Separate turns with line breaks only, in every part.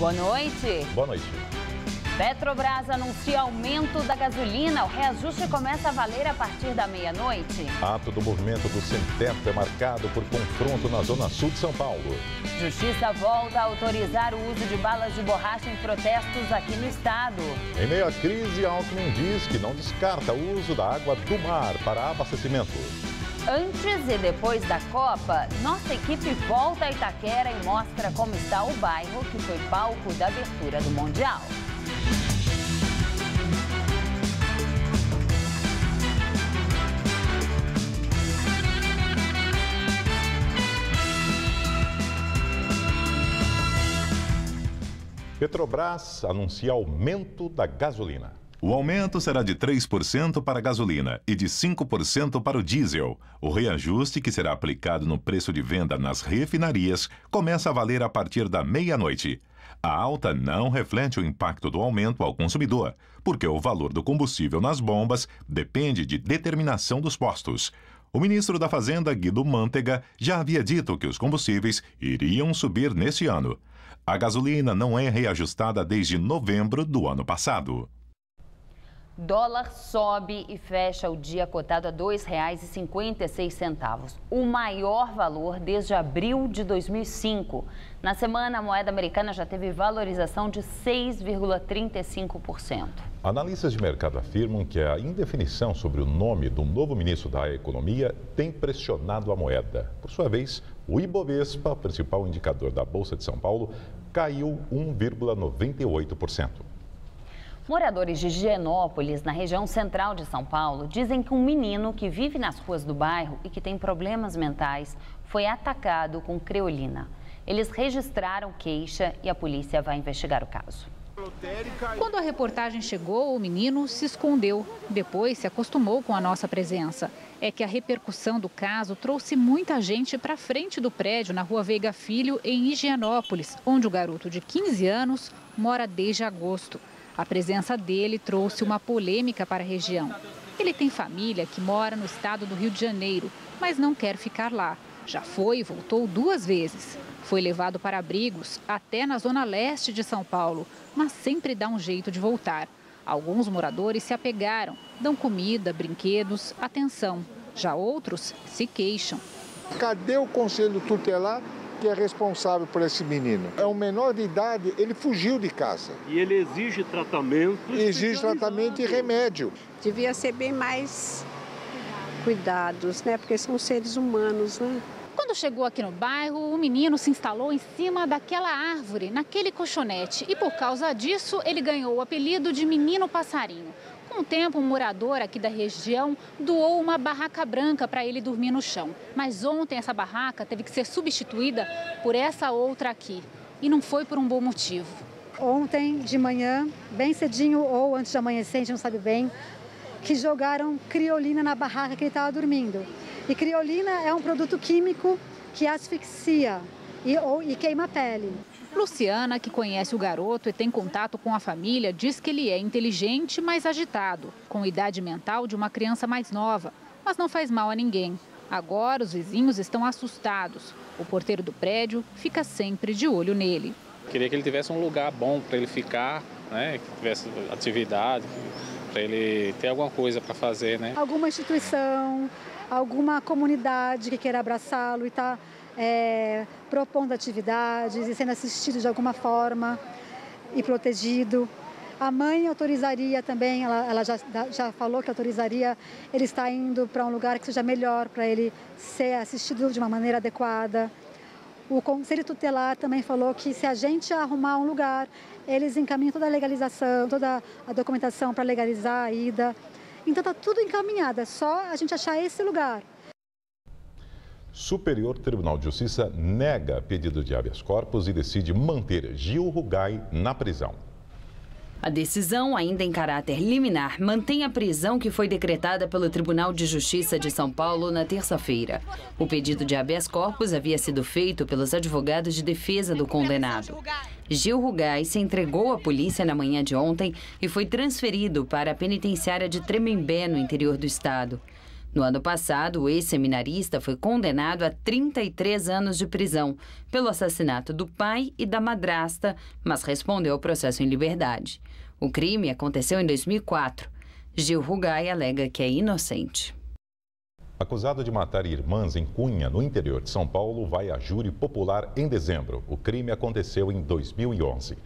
Boa noite.
Boa noite.
Petrobras anuncia aumento da gasolina. O reajuste começa a valer a partir da meia-noite.
Ato do movimento do Sem Teto é marcado por confronto na zona sul de São Paulo.
Justiça volta a autorizar o uso de balas de borracha em protestos aqui no estado.
Em meio à crise, Alckmin diz que não descarta o uso da água do mar para abastecimento.
Antes e depois da Copa, nossa equipe volta a Itaquera e mostra como está o bairro que foi palco da abertura do Mundial.
Petrobras anuncia aumento da gasolina.
O aumento será de 3% para a gasolina e de 5% para o diesel. O reajuste, que será aplicado no preço de venda nas refinarias, começa a valer a partir da meia-noite. A alta não reflete o impacto do aumento ao consumidor, porque o valor do combustível nas bombas depende de determinação dos postos. O ministro da Fazenda, Guido Mantega, já havia dito que os combustíveis iriam subir neste ano. A gasolina não é reajustada desde novembro do ano passado.
Dólar sobe e fecha o dia cotado a R$ 2,56, o maior valor desde abril de 2005. Na semana, a moeda americana já teve valorização de 6,35%.
Analistas de mercado afirmam que a indefinição sobre o nome do novo ministro da Economia tem pressionado a moeda. Por sua vez, o Ibovespa, principal indicador da Bolsa de São Paulo, caiu 1,98%.
Moradores de Higienópolis, na região central de São Paulo, dizem que um menino que vive nas ruas do bairro e que tem problemas mentais foi atacado com creolina. Eles registraram queixa e a polícia vai investigar o caso.
Quando a reportagem chegou, o menino se escondeu. Depois se acostumou com a nossa presença. É que a repercussão do caso trouxe muita gente para frente do prédio na Rua Veiga Filho, em Higienópolis, onde o garoto de 15 anos mora desde agosto. A presença dele trouxe uma polêmica para a região. Ele tem família que mora no estado do Rio de Janeiro, mas não quer ficar lá. Já foi e voltou 2 vezes. Foi levado para abrigos até na zona leste de São Paulo, mas sempre dá um jeito de voltar. Alguns moradores se apegaram, dão comida, brinquedos, atenção. Já outros se queixam.
Cadê o conselho tutelar que é responsável por esse menino? É um menor de idade, ele fugiu de casa.
E ele exige tratamento?
Exige tratamento e remédio.
Devia ser bem mais cuidados, né? Porque são seres humanos, né?
Quando chegou aqui no bairro, o menino se instalou em cima daquela árvore, naquele colchonete. E por causa disso, ele ganhou o apelido de Menino Passarinho. Com o tempo, um morador aqui da região doou uma barraca branca para ele dormir no chão. Mas ontem essa barraca teve que ser substituída por essa outra aqui. E não foi por um bom motivo.
Ontem de manhã, bem cedinho ou antes de amanhecer, a gente não sabe bem, que jogaram criolina na barraca que ele estava dormindo. E criolina é um produto químico que asfixia e queima a pele.
Luciana, que conhece o garoto e tem contato com a família, diz que ele é inteligente, mas agitado, com idade mental de uma criança mais nova, mas não faz mal a ninguém. Agora os vizinhos estão assustados. O porteiro do prédio fica sempre de olho nele.
Queria que ele tivesse um lugar bom para ele ficar, né? Que tivesse atividade, para ele ter alguma coisa para fazer, né?
Alguma instituição, alguma comunidade que queira abraçá-lo e está propondo atividades e sendo assistido de alguma forma e protegido. A mãe autorizaria também, ela já falou que autorizaria ele estar indo para um lugar que seja melhor para ele ser assistido de uma maneira adequada. O Conselho Tutelar também falou que se a gente arrumar um lugar, eles encaminham toda a legalização, toda a documentação para legalizar a ida. Então está tudo encaminhado, é só a gente achar esse lugar.
Superior Tribunal de Justiça nega pedido de habeas corpus e decide manter Gil Rugai na prisão.
A decisão, ainda em caráter liminar, mantém a prisão que foi decretada pelo Tribunal de Justiça de São Paulo na terça-feira. O pedido de habeas corpus havia sido feito pelos advogados de defesa do condenado. Gil Rugai se entregou à polícia na manhã de ontem e foi transferido para a penitenciária de Tremembé, no interior do estado. No ano passado, o ex-seminarista foi condenado a 33 anos de prisão pelo assassinato do pai e da madrasta, mas respondeu ao processo em liberdade. O crime aconteceu em 2004. Gil Rugai alega que é inocente.
Acusado de matar irmãs em Cunha, no interior de São Paulo, vai a júri popular em dezembro. O crime aconteceu em 2011.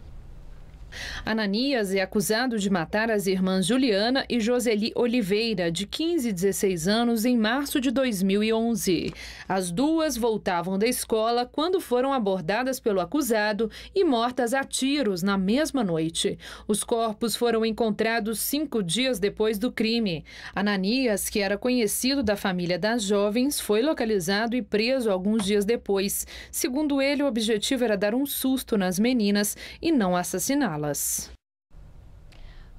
Ananias é acusado de matar as irmãs Juliana e Joseli Oliveira, de 15 e 16 anos, em março de 2011. As duas voltavam da escola quando foram abordadas pelo acusado e mortas a tiros na mesma noite. Os corpos foram encontrados 5 dias depois do crime. Ananias, que era conhecido da família das jovens, foi localizado e preso alguns dias depois. Segundo ele, o objetivo era dar um susto nas meninas e não assassiná-las.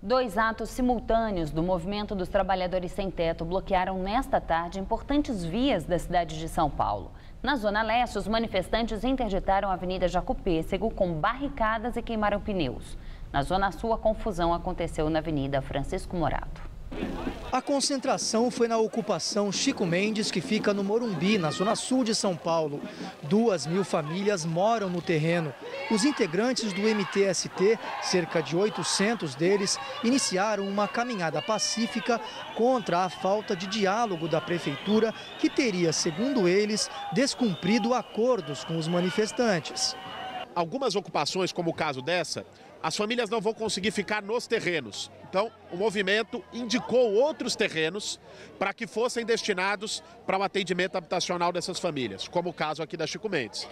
2 atos simultâneos do Movimento dos Trabalhadores Sem Teto bloquearam nesta tarde importantes vias da cidade de São Paulo. Na Zona Leste, os manifestantes interditaram a Avenida Jacopêssego com barricadas e queimaram pneus. Na Zona Sul, a confusão aconteceu na Avenida Francisco Morato.
A concentração foi na ocupação Chico Mendes, que fica no Morumbi, na zona sul de São Paulo. 2.000 famílias moram no terreno. Os integrantes do MTST, cerca de 800 deles, iniciaram uma caminhada pacífica contra a falta de diálogo da prefeitura, que teria, segundo eles, descumprido acordos com os manifestantes.
Algumas ocupações, como o caso dessa, as famílias não vão conseguir ficar nos terrenos. Então, o movimento indicou outros terrenos para que fossem destinados para o atendimento habitacional dessas famílias, como o caso aqui da Chico Mendes.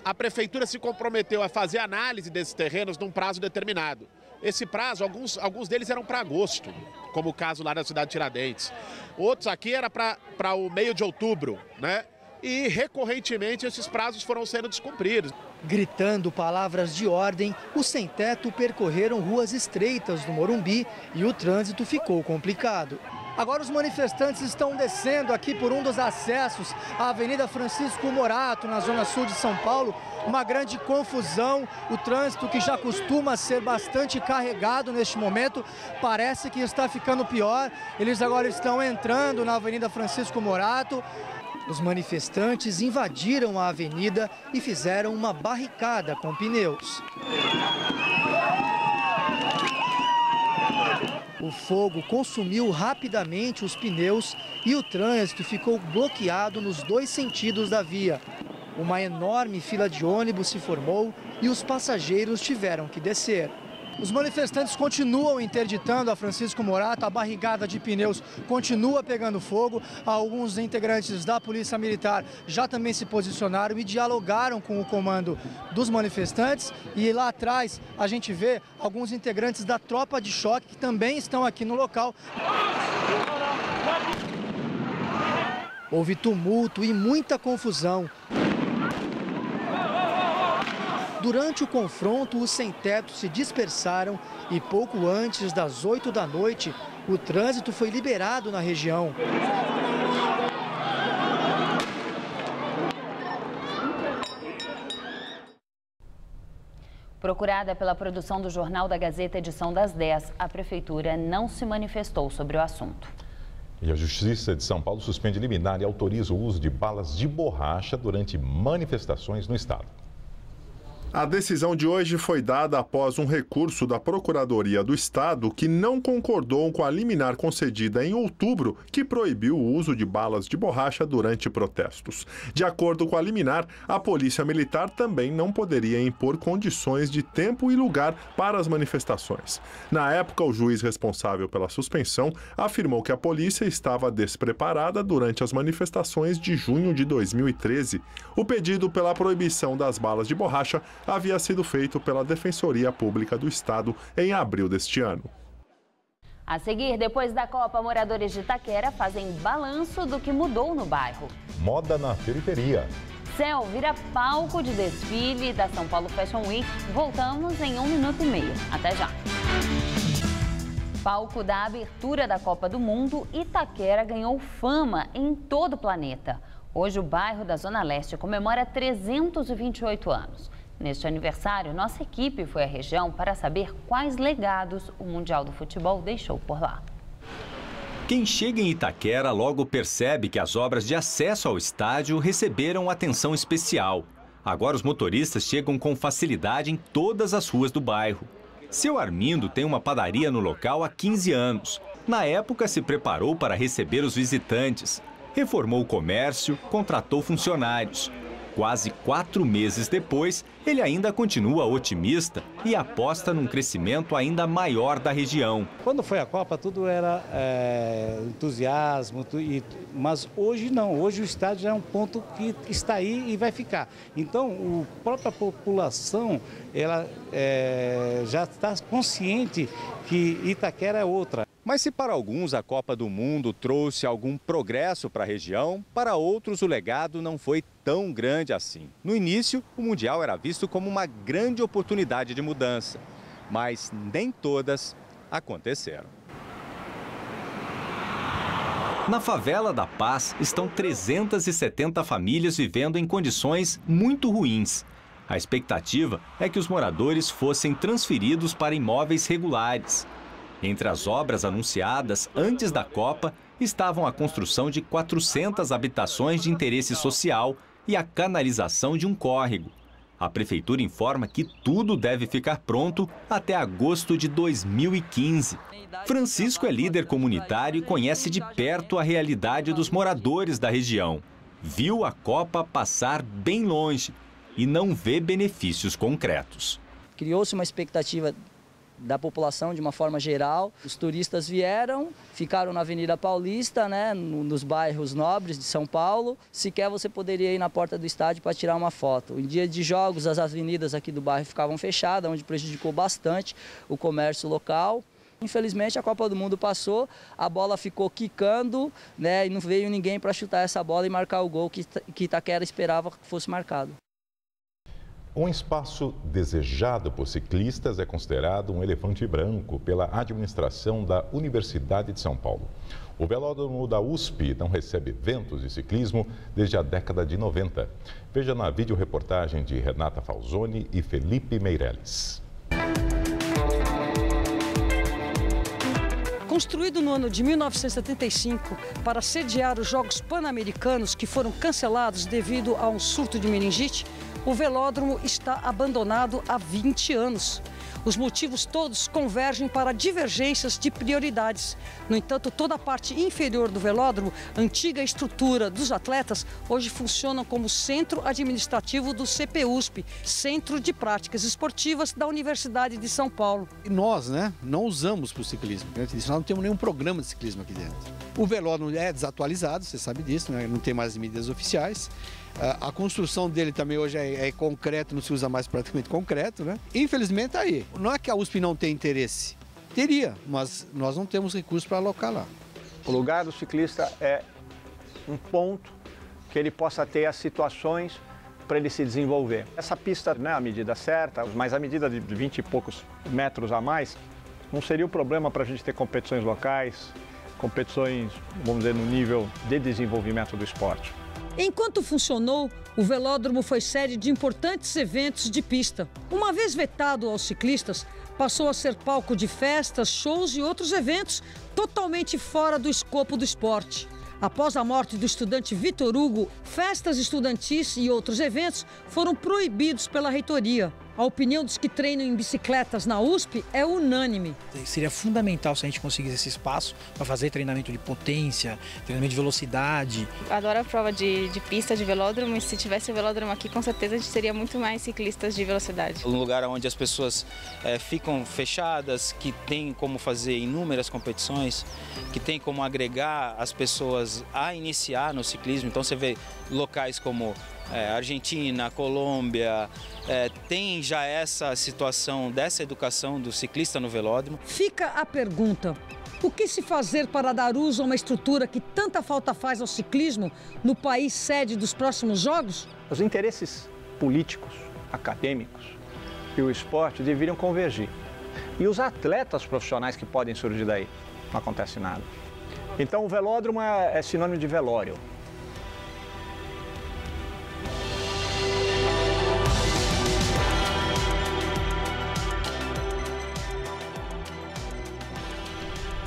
A prefeitura se comprometeu a fazer análise desses terrenos num prazo determinado. Esse prazo, alguns deles eram para agosto, como o caso lá da cidade de Tiradentes. Outros aqui era para o meio de outubro, né? E recorrentemente esses prazos foram sendo descumpridos.
Gritando palavras de ordem, os sem-teto percorreram ruas estreitas do Morumbi e o trânsito ficou complicado. Agora os manifestantes estão descendo aqui por um dos acessos à Avenida Francisco Morato, na zona sul de São Paulo. Uma grande confusão, o trânsito, que já costuma ser bastante carregado neste momento, parece que está ficando pior. Eles agora estão entrando na Avenida Francisco Morato. Os manifestantes invadiram a avenida e fizeram uma barricada com pneus. O fogo consumiu rapidamente os pneus e o trânsito ficou bloqueado nos 2 sentidos da via. Uma enorme fila de ônibus se formou e os passageiros tiveram que descer. Os manifestantes continuam interditando a Francisco Morato, a barricada de pneus continua pegando fogo. Alguns integrantes da Polícia Militar já também se posicionaram e dialogaram com o comando dos manifestantes. E lá atrás a gente vê alguns integrantes da tropa de choque que também estão aqui no local. Houve tumulto e muita confusão. Durante o confronto, os sem-teto se dispersaram e pouco antes das 8 da noite, o trânsito foi liberado na região.
Procurada pela produção do Jornal da Gazeta, edição das 10, a Prefeitura não se manifestou sobre o assunto.
E a Justiça de São Paulo suspende liminar e autoriza o uso de balas de borracha durante manifestações no estado.
A decisão de hoje foi dada após um recurso da Procuradoria do Estado que não concordou com a liminar concedida em outubro, que proibiu o uso de balas de borracha durante protestos. De acordo com a liminar, a Polícia Militar também não poderia impor condições de tempo e lugar para as manifestações. Na época, o juiz responsável pela suspensão afirmou que a polícia estava despreparada durante as manifestações de junho de 2013. O pedido pela proibição das balas de borracha havia sido feito pela Defensoria Pública do Estado em abril deste ano.
A seguir, depois da Copa, moradores de Itaquera fazem balanço do que mudou no bairro.
Moda na periferia.
Céu vira palco de desfile da São Paulo Fashion Week. Voltamos em 1 minuto e meio. Até já. Palco da abertura da Copa do Mundo, Itaquera ganhou fama em todo o planeta. Hoje, o bairro da Zona Leste comemora 328 anos. Neste aniversário, nossa equipe foi à região para saber quais legados o Mundial do Futebol deixou por lá.
Quem chega em Itaquera logo percebe que as obras de acesso ao estádio receberam atenção especial. Agora os motoristas chegam com facilidade em todas as ruas do bairro. Seu Armindo tem uma padaria no local há 15 anos. Na época, se preparou para receber os visitantes. Reformou o comércio, contratou funcionários. Quase 4 meses depois, ele ainda continua otimista e aposta num crescimento ainda maior da região.
Quando foi a Copa, tudo era entusiasmo, mas hoje não. Hoje o estádio é um ponto que está aí e vai ficar. Então, a própria população ela, já está consciente que Itaquera é outra.
Mas se para alguns a Copa do Mundo trouxe algum progresso para a região, para outros o legado não foi tão grande assim. No início, o Mundial era visto como uma grande oportunidade de mudança, mas nem todas aconteceram.
Na favela da Paz estão 370 famílias vivendo em condições muito ruins. A expectativa é que os moradores fossem transferidos para imóveis regulares. Entre as obras anunciadas antes da Copa estavam a construção de 400 habitações de interesse social e a canalização de um córrego. A prefeitura informa que tudo deve ficar pronto até agosto de 2015. Francisco é líder comunitário e conhece de perto a realidade dos moradores da região. Viu a Copa passar bem longe e não vê benefícios concretos.
Criou-se uma expectativa da população de uma forma geral. Os turistas vieram, ficaram na Avenida Paulista, né, nos bairros nobres de São Paulo. Sequer você poderia ir na porta do estádio para tirar uma foto. Em dia de jogos, as avenidas aqui do bairro ficavam fechadas, onde prejudicou bastante o comércio local. Infelizmente, a Copa do Mundo passou, a bola ficou quicando, né, e não veio ninguém para chutar essa bola e marcar o gol que Itaquera esperava que fosse marcado.
Um espaço desejado por ciclistas é considerado um elefante branco pela administração da Universidade de São Paulo. O velódromo da USP não recebe eventos de ciclismo desde a década de 90. Veja na videoreportagem de Renata Falzoni e Felipe Meirelles.
Construído no ano de 1975 para sediar os Jogos Pan-Americanos que foram cancelados devido a um surto de meningite, o velódromo está abandonado há 20 anos. Os motivos todos convergem para divergências de prioridades. No entanto, toda a parte inferior do velódromo, antiga estrutura dos atletas, hoje funciona como centro administrativo do CPUSP, Centro de Práticas Esportivas da Universidade de São Paulo.
E nós, não usamos para o ciclismo. Nós não temos nenhum programa de ciclismo aqui dentro. O velódromo é desatualizado, você sabe disso, não tem mais medidas oficiais. A construção dele também hoje é concreto, não se usa mais praticamente concreto, né? Infelizmente está aí. Não é que a USP não tem interesse, teria, mas nós não temos recursos para alocar lá.
O lugar do ciclista é um ponto que ele possa ter as situações para ele se desenvolver. Essa pista não é a medida certa, mas a medida de 20 e poucos metros a mais não seria o problema para a gente ter competições locais, competições, vamos dizer, no nível de desenvolvimento do esporte.
Enquanto funcionou, o velódromo foi sede de importantes eventos de pista. Uma vez vetado aos ciclistas, passou a ser palco de festas, shows e outros eventos totalmente fora do escopo do esporte. Após a morte do estudante Vitor Hugo, festas estudantis e outros eventos foram proibidos pela reitoria. A opinião dos que treinam em bicicletas na USP é unânime.
Seria fundamental se a gente conseguisse esse espaço para fazer treinamento de potência, treinamento de velocidade.
Adoro a prova de pista, de velódromo, e se tivesse o velódromo aqui, com certeza a gente teria muito mais ciclistas de velocidade.
Um lugar onde as pessoas ficam fechadas, que tem como fazer inúmeras competições, que tem como agregar as pessoas a iniciar no ciclismo. Então você vê locais como Argentina, Colômbia, tem já essa situação dessa educação do ciclista no velódromo.
Fica a pergunta: o que se fazer para dar uso a uma estrutura que tanta falta faz ao ciclismo no país sede dos próximos Jogos?
Os interesses políticos, acadêmicos e o esporte deveriam convergir. E os atletas profissionais que podem surgir daí, não acontece nada. Então o velódromo é sinônimo de velório.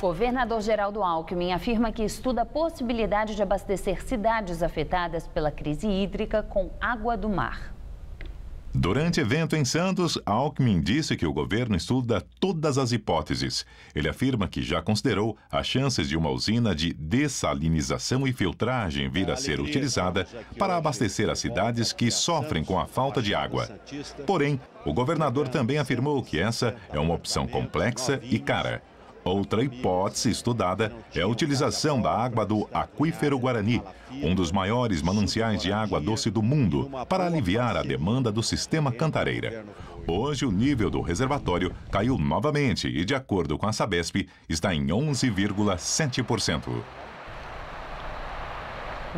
Governador Geraldo Alckmin afirma que estuda a possibilidade de abastecer cidades afetadas pela crise hídrica com água do mar.
Durante evento em Santos, Alckmin disse que o governo estuda todas as hipóteses. Ele afirma que já considerou as chances de uma usina de dessalinização e filtragem vir a ser utilizada para abastecer as cidades que sofrem com a falta de água. Porém, o governador também afirmou que essa é uma opção complexa e cara. Outra hipótese estudada é a utilização da água do Aquífero Guarani, um dos maiores mananciais de água doce do mundo, para aliviar a demanda do sistema Cantareira. Hoje, o nível do reservatório caiu novamente e, de acordo com a Sabesp, está em 11,7%.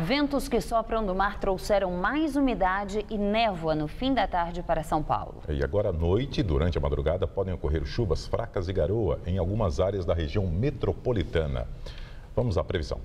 Ventos que sopram do mar trouxeram mais umidade e névoa no fim da tarde para São Paulo.
E agora à noite, durante a madrugada, podem ocorrer chuvas fracas e garoa em algumas áreas da região metropolitana. Vamos à previsão.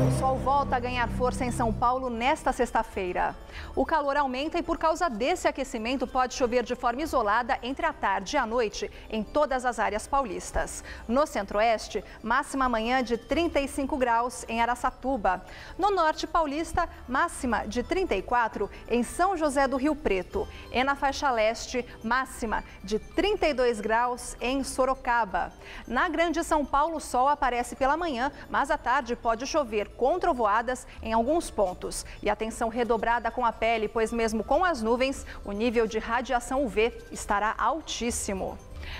O sol volta a ganhar força em São Paulo nesta sexta-feira. O calor aumenta e por causa desse aquecimento pode chover de forma isolada entre a tarde e a noite em todas as áreas paulistas. No centro-oeste, máxima amanhã de 35 graus em Araçatuba. No norte paulista, máxima de 34 em São José do Rio Preto. E na faixa leste, máxima de 32 graus em Sorocaba. Na Grande São Paulo, o sol aparece pela manhã, mas à tarde pode chover com trovoadas em alguns pontos. E atenção redobrada com a pele, pois mesmo com as nuvens, o nível de radiação UV estará altíssimo.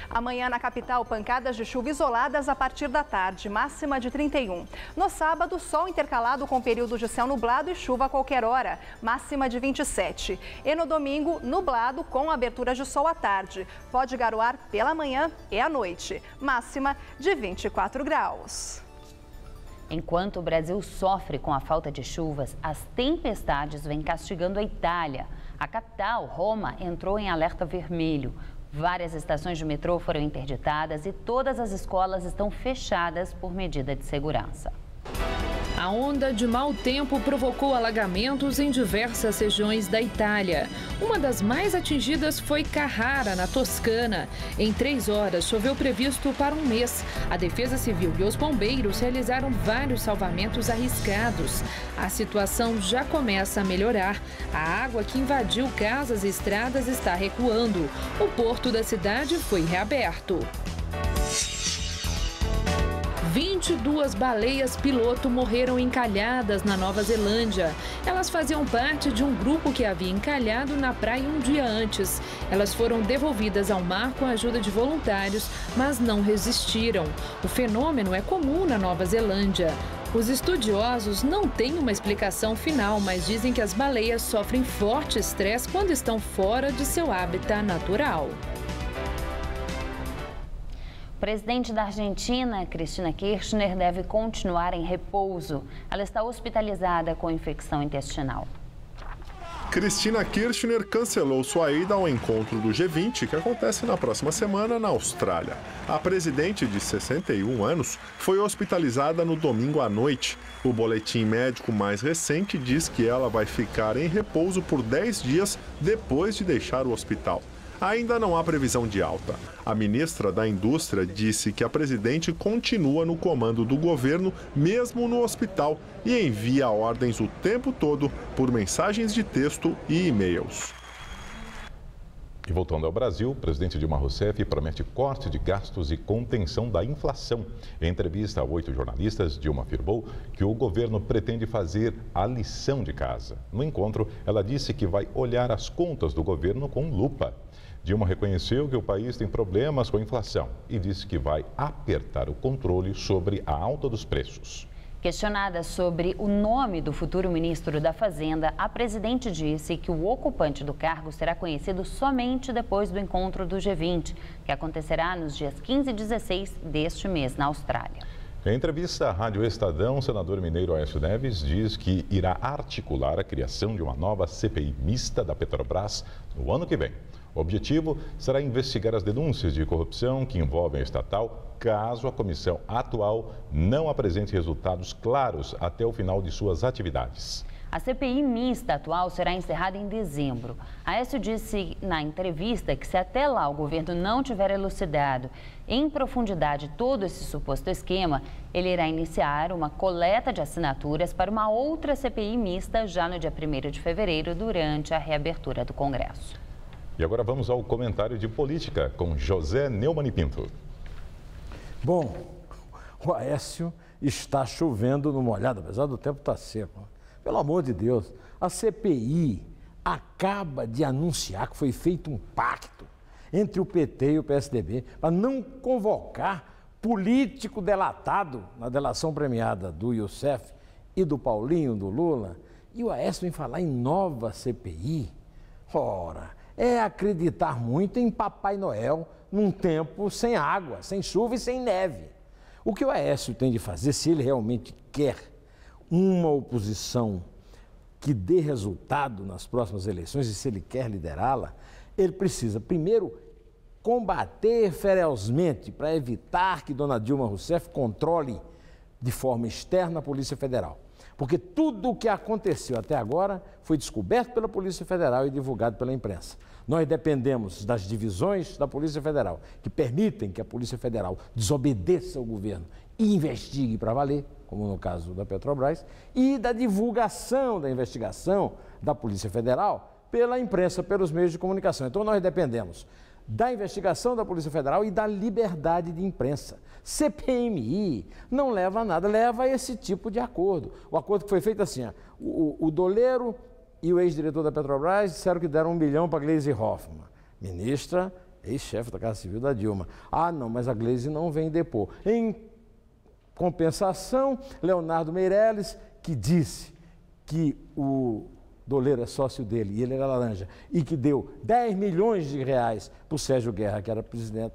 Amanhã na capital, pancadas de chuva isoladas a partir da tarde, máxima de 31. No sábado, sol intercalado com períodos de céu nublado e chuva a qualquer hora, máxima de 27. E no domingo, nublado com abertura de sol à tarde. Pode garoar pela manhã e à noite, máxima de 24 graus.
Enquanto o Brasil sofre com a falta de chuvas, as tempestades vêm castigando a Itália. A capital, Roma, entrou em alerta vermelho. Várias estações de metrô foram interditadas e todas as escolas estão fechadas por medida de segurança.
A onda de mau tempo provocou alagamentos em diversas regiões da Itália. Uma das mais atingidas foi Carrara, na Toscana. Em 3 horas, choveu previsto para um mês. A Defesa Civil e os bombeiros realizaram vários salvamentos arriscados. A situação já começa a melhorar. A água que invadiu casas e estradas está recuando. O porto da cidade foi reaberto. 22 baleias piloto morreram encalhadas na Nova Zelândia. Elas faziam parte de um grupo que havia encalhado na praia um dia antes. Elas foram devolvidas ao mar com a ajuda de voluntários, mas não resistiram. O fenômeno é comum na Nova Zelândia. Os estudiosos não têm uma explicação final, mas dizem que as baleias sofrem forte estresse quando estão fora de seu habitat natural.
O presidente da Argentina, Cristina Kirchner, deve continuar em repouso. Ela está hospitalizada com infecção intestinal.
Cristina Kirchner cancelou sua ida ao encontro do G20, que acontece na próxima semana na Austrália. A presidente, de 61 anos, foi hospitalizada no domingo à noite. O boletim médico mais recente diz que ela vai ficar em repouso por 10 dias depois de deixar o hospital. Ainda não há previsão de alta. A ministra da Indústria disse que a presidente continua no comando do governo, mesmo no hospital, e envia ordens o tempo todo por mensagens de texto e e-mails.
E voltando ao Brasil, o presidente Dilma Rousseff promete corte de gastos e contenção da inflação. Em entrevista a 8 jornalistas, Dilma afirmou que o governo pretende fazer a lição de casa. No encontro, ela disse que vai olhar as contas do governo com lupa. Dilma reconheceu que o país tem problemas com a inflação e disse que vai apertar o controle sobre a alta dos preços.
Questionada sobre o nome do futuro ministro da Fazenda, a presidente disse que o ocupante do cargo será conhecido somente depois do encontro do G20, que acontecerá nos dias 15 e 16 deste mês na Austrália.
Em entrevista à Rádio Estadão, o senador mineiro Aécio Neves diz que irá articular a criação de uma nova CPI mista da Petrobras no ano que vem. O objetivo será investigar as denúncias de corrupção que envolvem a estatal, caso a comissão atual não apresente resultados claros até o final de suas atividades.
A CPI mista atual será encerrada em dezembro. Aécio disse na entrevista que se até lá o governo não tiver elucidado em profundidade todo esse suposto esquema, ele irá iniciar uma coleta de assinaturas para uma outra CPI mista já no dia 1º de fevereiro, durante a reabertura do Congresso.
E agora vamos ao comentário de política com José Neumann e Pinto.
Bom, o Aécio está chovendo no molhado, apesar do tempo estar seco. Pelo amor de Deus, a CPI acaba de anunciar que foi feito um pacto entre o PT e o PSDB para não convocar político delatado na delação premiada do Youssef e do Paulinho, do Lula. E o Aécio vem falar em nova CPI. Ora, é acreditar muito em Papai Noel num tempo sem água, sem chuva e sem neve. O que o Aécio tem de fazer, se ele realmente quer uma oposição que dê resultado nas próximas eleições e se ele quer liderá-la, ele precisa, primeiro, combater ferozmente para evitar que Dona Dilma Rousseff controle de forma externa a Polícia Federal. Porque tudo o que aconteceu até agora foi descoberto pela Polícia Federal e divulgado pela imprensa. Nós dependemos das divisões da Polícia Federal, que permitem que a Polícia Federal desobedeça ao governo e investigue para valer, como no caso da Petrobras, e da divulgação da investigação da Polícia Federal pela imprensa, pelos meios de comunicação. Então nós dependemos da investigação da Polícia Federal e da liberdade de imprensa. CPMI não leva a nada, leva a esse tipo de acordo. O acordo que foi feito assim, o Doleiro e o ex-diretor da Petrobras disseram que deram 1 bilhão para Gleisi Hoffmann, ministra, ex-chefe da Casa Civil da Dilma. Ah, não, mas a Gleisi não vem depor. Em compensação, Leonardo Meirelles, que disse que o Doleiro é sócio dele e ele era laranja, e que deu 10 milhões de reais para o Sérgio Guerra, que era presidente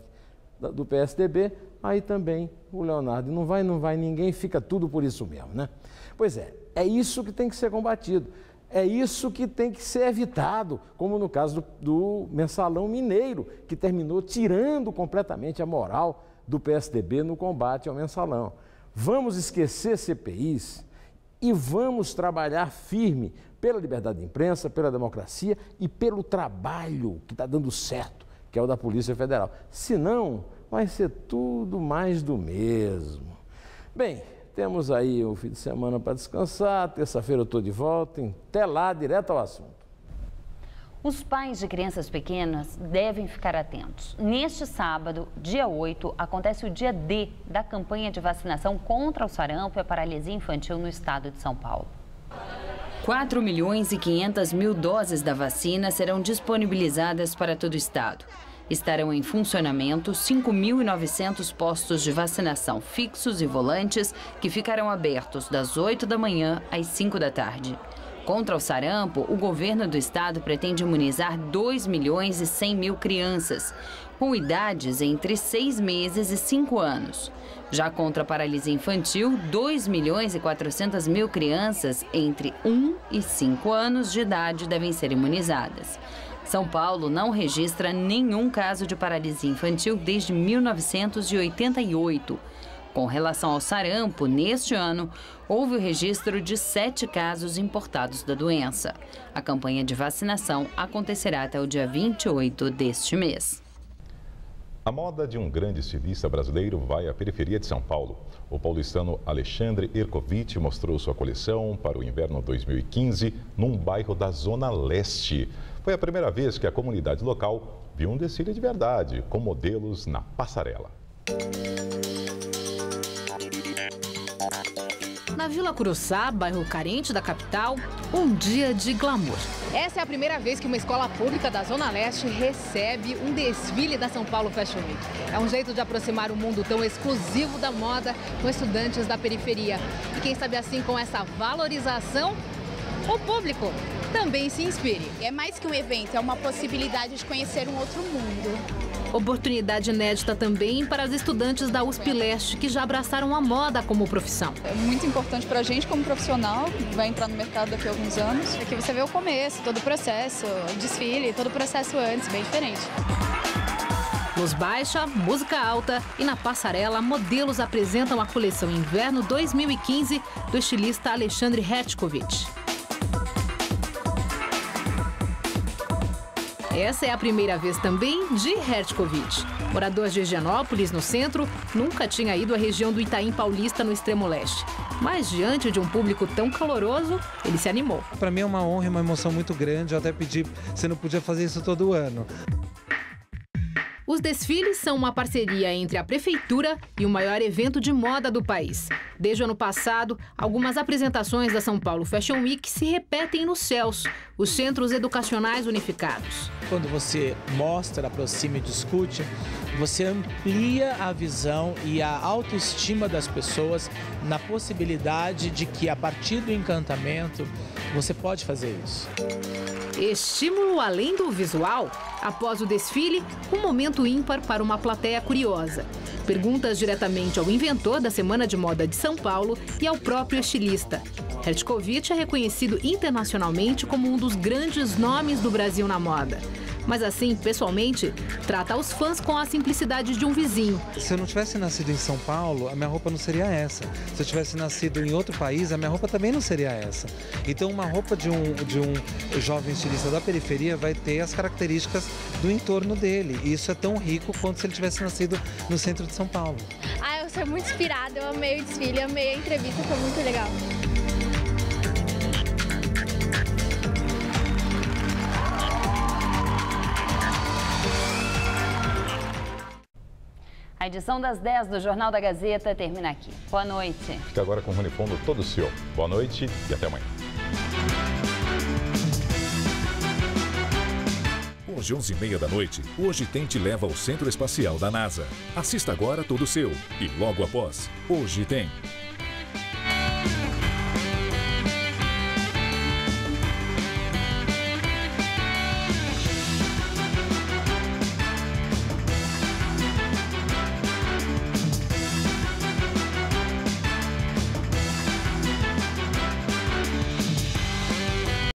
do PSDB, aí também o Leonardo não vai ninguém, fica tudo por isso mesmo, né? Pois é isso que tem que ser combatido, é isso que tem que ser evitado, como no caso do Mensalão Mineiro, que terminou tirando completamente a moral do PSDB no combate ao Mensalão. Vamos esquecer CPIs e vamos trabalhar firme pela liberdade de imprensa, pela democracia e pelo trabalho que está dando certo, que é o da Polícia Federal. Senão, vai ser tudo mais do mesmo. Bem, temos aí o fim de semana para descansar, terça-feira eu estou de volta, até lá, direto ao assunto.
Os pais de crianças pequenas devem ficar atentos. Neste sábado, dia 8, acontece o dia D da campanha de vacinação contra o sarampo e a paralisia infantil no estado de São Paulo. 4.500.000 doses da vacina serão disponibilizadas para todo o estado. Estarão em funcionamento 5.900 postos de vacinação fixos e volantes que ficarão abertos das 8 da manhã às 5 da tarde. Contra o sarampo, o governo do estado pretende imunizar 2.100.000 crianças, com idades entre 6 meses e 5 anos. Já contra a paralisia infantil, 2.400.000 crianças entre 1 e 5 anos de idade devem ser imunizadas. São Paulo não registra nenhum caso de paralisia infantil desde 1988. Com relação ao sarampo, neste ano, houve o registro de 7 casos importados da doença. A campanha de vacinação acontecerá até o dia 28 deste mês.
A moda de um grande estilista brasileiro vai à periferia de São Paulo. O paulistano Alexandre Ercovitch mostrou sua coleção para o inverno 2015 num bairro da Zona Leste. Foi a primeira vez que a comunidade local viu um desfile de verdade, com modelos na passarela.
Na Vila Curuçá, bairro carente da capital, um dia de glamour.
Essa é a primeira vez que uma escola pública da Zona Leste recebe um desfile da São Paulo Fashion Week. É um jeito de aproximar o mundo tão exclusivo da moda com estudantes da periferia. E quem sabe assim, com essa valorização, o público também se inspire.
É mais que um evento, é uma possibilidade de conhecer um outro mundo.
Oportunidade inédita também para as estudantes da USP Leste, que já abraçaram a moda como profissão.
É muito importante para a gente como profissional, que vai entrar no mercado daqui a alguns anos.
Aqui você vê o começo, todo o processo, o desfile, todo o processo antes, bem diferente.
Luz baixa, música alta e na passarela, modelos apresentam a coleção Inverno 2015 do estilista Alexandre Ercovitch. Essa é a primeira vez também de Hertkovich. Morador de Higienópolis, no centro, nunca tinha ido à região do Itaim Paulista, no extremo leste. Mas diante de um público tão caloroso, ele se animou.
Para mim é uma honra e uma emoção muito grande. Eu até pedi se não podia fazer isso todo ano.
Os desfiles são uma parceria entre a Prefeitura e o maior evento de moda do país. Desde o ano passado, algumas apresentações da São Paulo Fashion Week se repetem nos CELS, os Centros Educacionais Unificados.
Quando você mostra, aproxima e discute, você amplia a visão e a autoestima das pessoas na possibilidade de que, a partir do encantamento, você pode fazer isso.
Estímulo além do visual? Após o desfile, um momento ímpar para uma plateia curiosa. Perguntas diretamente ao inventor da Semana de Moda de São Paulo e ao próprio estilista. Hertkovich é reconhecido internacionalmente como um dos grandes nomes do Brasil na moda. Mas assim, pessoalmente, trata os fãs com a simplicidade de um vizinho.
Se eu não tivesse nascido em São Paulo, a minha roupa não seria essa. Se eu tivesse nascido em outro país, a minha roupa também não seria essa. Então, uma roupa de um jovem estilista da periferia vai ter as características do entorno dele. E isso é tão rico quanto se ele tivesse nascido no centro de São Paulo.
Eu sou muito inspirada, eu amei o desfile, amei a entrevista, foi muito legal.
A edição das 10 do Jornal da Gazeta termina aqui. Boa noite.
Fica agora com o Rony Fundo, todo seu. Boa noite e até amanhã.
Hoje, 11h30 da noite, o Hoje Tem te leva ao Centro Espacial da NASA. Assista agora Todo Seu. E logo após, Hoje Tem.